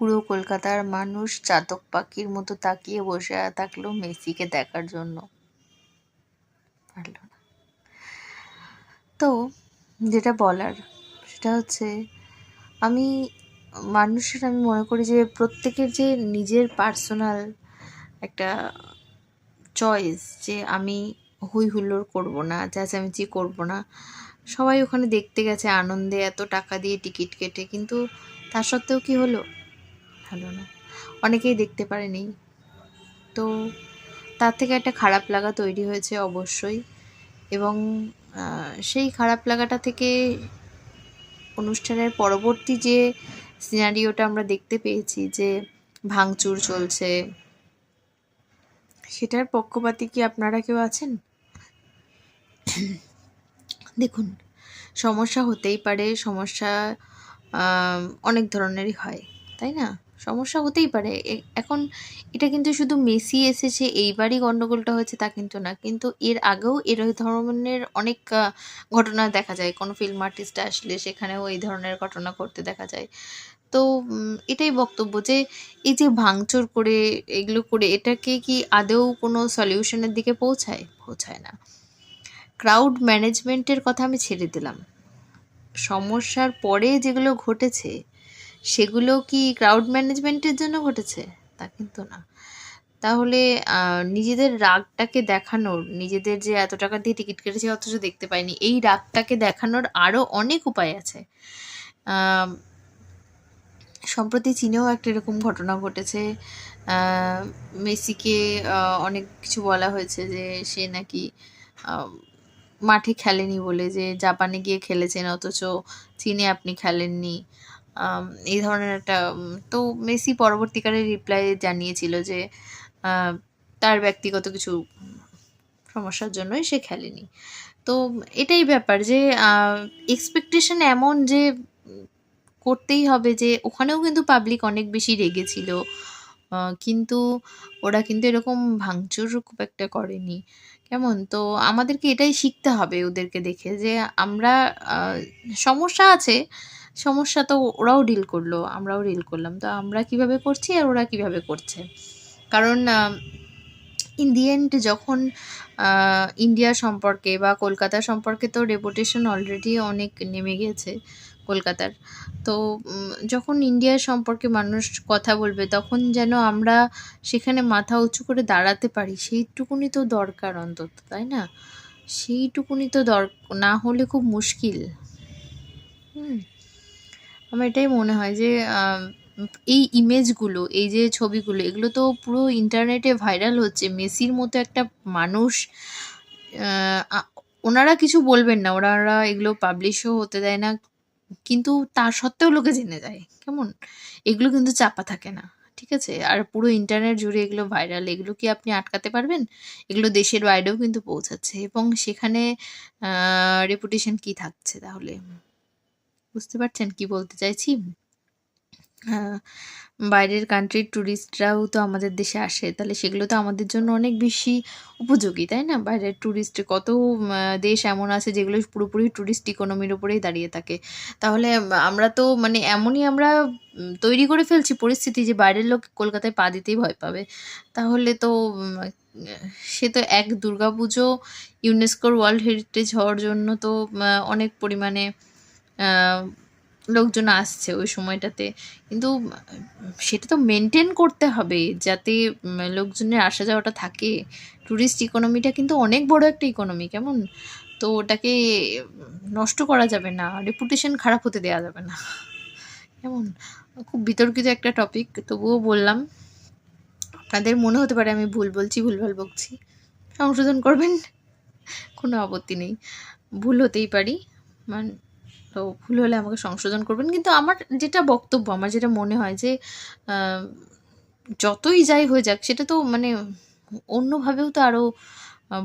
পুরো কলকাতার মানুষ চাতক পাখির মতো তাকিয়ে বসে থাকলো মেসিকে দেখার জন্য, পারলো না। তো যেটা বলার সেটা হচ্ছে, আমি মনে করি যে প্রত্যেকের যে নিজের পার্সোনাল একটা চয়েস, যে আমি হই হুল্লোড় করবো না, চেঁচামেচি করবো না। সবাই ওখানে দেখতে গেছে আনন্দে, এত টাকা দিয়ে টিকিট কেটে, কিন্তু তা সত্ত্বেও কি হলো? হলো না। অনেকেই দেখতে পারেনি। তো তার থেকে একটা খারাপ লাগা তৈরি হয়েছে অবশ্যই, এবং সেই খারাপ লাগাটা থেকে অনুষ্ঠানের পরবর্তী যে সিনারিওটা আমরা দেখতে পেয়েছি, যে ভাঙচুর চলছে, সেটার পক্ষপাতী কি আপনারা কেউ আছেন? দেখুন, সমস্যা হতেই পারে, সমস্যা অনেক ধরনেরই হয়, তাই না? সমস্যা হতেই পারে। এখন এটা কিন্তু শুধু মেসি এসেছে এইবারই গন্ডগোলটা হয়েছে তা কিন্তু না, কিন্তু এর আগেও এর ধরনের অনেক ঘটনা দেখা যায়। কোনো ফিল্ম আর্টিস্ট আসলে সেখানেও এই ধরনের ঘটনা করতে দেখা যায়। তো এটাই বক্তব্য যে এই যে ভাঙচুর করে, এগুলো করে, এটাকে কি আদৌ কোনো সলিউশনের দিকে পৌঁছায়? পৌঁছায় না। ক্রাউড ম্যানেজমেন্টের কথা আমি ছেড়ে দিলাম। সমস্যার পরে যেগুলো ঘটেছে সেগুলো কি ক্রাউড ম্যানেজমেন্টের জন্য ঘটেছে? তা কিন্তু না। তাহলে নিজেদের রাগটাকে দেখানোর, নিজেদের যে এত টাকা দিয়ে টিকিট কেটেছে অথচ দেখতে পাইনি, এই রাগটাকে দেখানোর আরও অনেক উপায় আছে। সম্প্রতি চীনেও একটা এরকম ঘটনা ঘটেছে। মেসিকে অনেক কিছু বলা হয়েছে যে সে নাকি মাঠে খেলেনি বলে, যে জাপানে গিয়ে খেলেছেন অথচ চীনে আপনি খেলেননি। এই ধরনের একটা তো মেসি পরবর্তীকালে রিপ্লাই জানিয়েছিল যে তার ব্যক্তিগত কিছু সমস্যার জন্যই সে খেলেনি। তো এটাই ব্যাপার, যে এক্সপেকটেশন এমন যে করতেই হবে, যে ওখানেও কিন্তু পাবলিক অনেক বেশি রেগেছিল, কিন্তু ওরা কিন্তু এরকম ভাঙচুর খুব একটা করেনি। কেমন? তো আমাদেরকে এটাই শিখতে হবে ওদেরকে দেখে, যে আমরা সমস্যা আছে, সমস্যা তো ওরাও ডিল করলো, আমরাও ডিল করলাম, তো আমরা কিভাবে করছি আর ওরা কিভাবে করছে। কারণ ইন দি এন্ড যখন ইন্ডিয়া সম্পর্কে বা কলকাতা সম্পর্কে তো রেপুটেশন অলরেডি অনেক নেমে গেছে কলকাতার। তো যখন ইন্ডিয়ার সম্পর্কে মানুষ কথা বলবে, তখন যেন আমরা সেখানে মাথা উঁচু করে দাঁড়াতে পারি, সেইটুকুনি তো দরকার অন্তত, তাই না? সেইটুকুনি তো না হলে খুব মুশকিল। আমার এটাই মনে হয় যে এই ইমেজগুলো, এই যে ছবিগুলো, এগুলো তো পুরো ইন্টারনেটে ভাইরাল হচ্ছে। মেসির মতো একটা মানুষ, ওনারা কিছু বলবেন না, ওনারা এগুলো পাবলিশও হতে দেয় না, কিন্তু তার সত্ত্বেও লোকে জেনে যায়। কেমন? এগুলো কিন্তু চাপা থাকে না, ঠিক আছে? আর পুরো ইন্টারনেট জুড়ে এগুলো ভাইরাল, এগুলো কি আপনি আটকাতে পারবেন? এগুলো দেশের বাইরেও কিন্তু পৌঁছাচ্ছে, এবং সেখানে রেপুটেশন কি থাকছে তাহলে? বুঝতে পারছেন কি বলতে চাইছি? বাইরের কান্ট্রির ট্যুরিস্টরাও তো আমাদের দেশে আসে, তাহলে সেগুলো তো আমাদের জন্য অনেক বেশি উপযোগী, তাই না? বাইরের ট্যুরিস্ট কত দেশ এমন আছে যেগুলো পুরোপুরি ট্যুরিস্ট ইকোনমির উপরেই দাঁড়িয়ে থাকে। তাহলে আমরা তো মানে এমনই আমরা তৈরি করে ফেলছি পরিস্থিতি, যে বাইরের লোক কলকাতায় পা দিতেই ভয় পাবে। তাহলে তো সে তো এক দুর্গাপুজো ইউনেস্কোর ওয়ার্ল্ড হেরিটেজ হওয়ার জন্য তো অনেক পরিমাণে লোকজন আসছে ওই সময়টাতে, কিন্তু সেটা তো মেনটেন করতে হবে যাতে লোকজনের আসা যাওয়াটা থাকে। ট্যুরিস্ট ইকোনমিটা কিন্তু অনেক বড় একটা ইকোনমি, কেমন? তো ওটাকে নষ্ট করা যাবে না, রেপুটেশন খারাপ হতে দেওয়া যাবে না, কেমন? খুব বিতর্কিত একটা টপিক, তবুও বললাম। আপনাদের মনে হতে পারে আমি ভুল বলছি, ভুলভাল বকছি, সংশোধন করবেন, কোনো আপত্তি নেই। ভুল হতেই পারি, তো ভুল হলে আমাকে সংশোধন করবেন। কিন্তু আমার যেটা বক্তব্য, আমার যেটা মনে হয় যে যতই যাই হয়ে যাক, সেটা তো মানে অন্যভাবেও তো আরও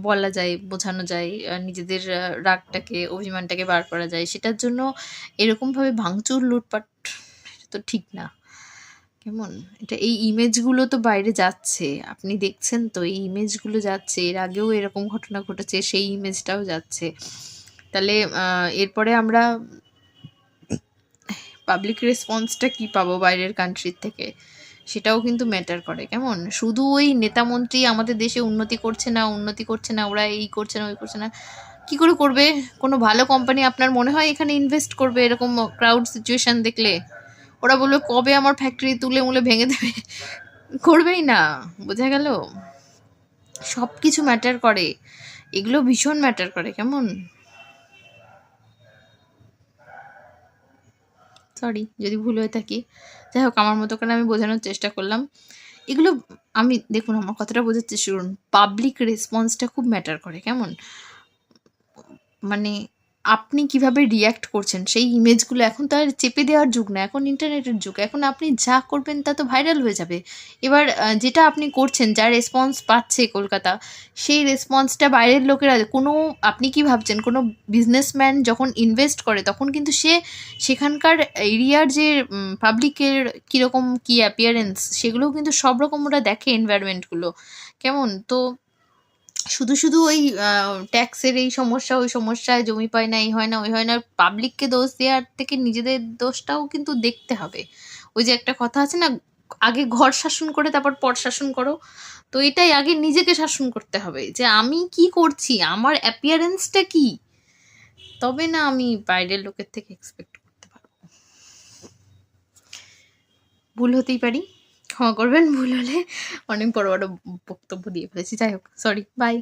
বলা যায়, বোঝানো যায়, নিজেদের রাগটাকে, অভিমানটাকে বার করা যায়। সেটার জন্য এরকমভাবে ভাঙচুর, লুটপাট, এটা তো ঠিক না। কেমন? এটা এই ইমেজগুলো তো বাইরে যাচ্ছে, আপনি দেখছেন তো, এই ইমেজগুলো যাচ্ছে। এর আগেও এরকম ঘটনা ঘটেছে, সেই ইমেজটাও যাচ্ছে। তাহলে এরপরে আমরা পাবলিক রেসপন্সটা কী পাবো বাইরের কান্ট্রির থেকে, সেটাও কিন্তু ম্যাটার করে। কেমন শুধু ওই নেতামন্ত্রী আমাদের দেশে উন্নতি করছে না, ওরা এই করছে না ওই করছে না, কী করে করবে? কোনো ভালো কোম্পানি আপনার মনে হয় এখানে ইনভেস্ট করবে এরকম ক্রাউড সিচুয়েশন দেখলে? ওরা বলবে কবে আমার ফ্যাক্টরি তুলে মুলে ভেঙে দেবে, করবেই না। বোঝা গেল? সব কিছু ম্যাটার করে, এগুলো ভীষণ ম্যাটার করে। কেমন, সরি যদি ভুল হয়ে থাকি, যাই হোক আমার মতো করে আমি বোঝানোর চেষ্টা করলাম। এগুলো আমি, দেখুন আমার কথাটা বোঝার চেষ্টা করুন, পাবলিক রেসপন্সটা খুব ম্যাটার করে। কেমন, মানে আপনি কিভাবে রিয়্যাক্ট করছেন সেই ইমেজগুলো, এখন তো আর চেপে দেওয়ার যুগ না, এখন ইন্টারনেটের যুগ, এখন আপনি যা করবেন তা তো ভাইরাল হয়ে যাবে। এবার যেটা আপনি করছেন, যা রেসপন্স পাচ্ছে কলকাতা, সেই রেসপন্সটা বাইরের লোকেরা কোনো, আপনি কি ভাবছেন কোনো বিজনেসম্যান যখন ইনভেস্ট করে তখন কিন্তু সে সেখানকার এরিয়ার যে পাবলিকের কীরকম কী অ্যাপিয়ারেন্স, সেগুলোও কিন্তু সব রকম ওরা দেখে, এনভায়রনমেন্টগুলো। কেমন, তো শুধু ওই ট্যাক্সের এই সমস্যা ওই সমস্যায় জমি পায় না, এই হয় না ওই হয় না, পাবলিককে দোষ দেওয়ার থেকে নিজেদের দোষটাও কিন্তু দেখতে হবে। ওই যে একটা কথা আছে না, আগে ঘর শাসন করে তারপর পর শাসন করো। তো এটাই, আগে নিজেকে শাসন করতে হবে যে আমি কি করছি, আমার অ্যাপিয়ারেন্সটা কি, তবে না আমি বাইরের লোকের থেকে এক্সপেক্ট করতে পারবো। ভুল হতেই পারি, ক্ষমা করবেন ভুল হলে, অনেক বড় বড় বক্তব্য দিয়ে ফেলেছি। যাই হোক, সরি, বাই।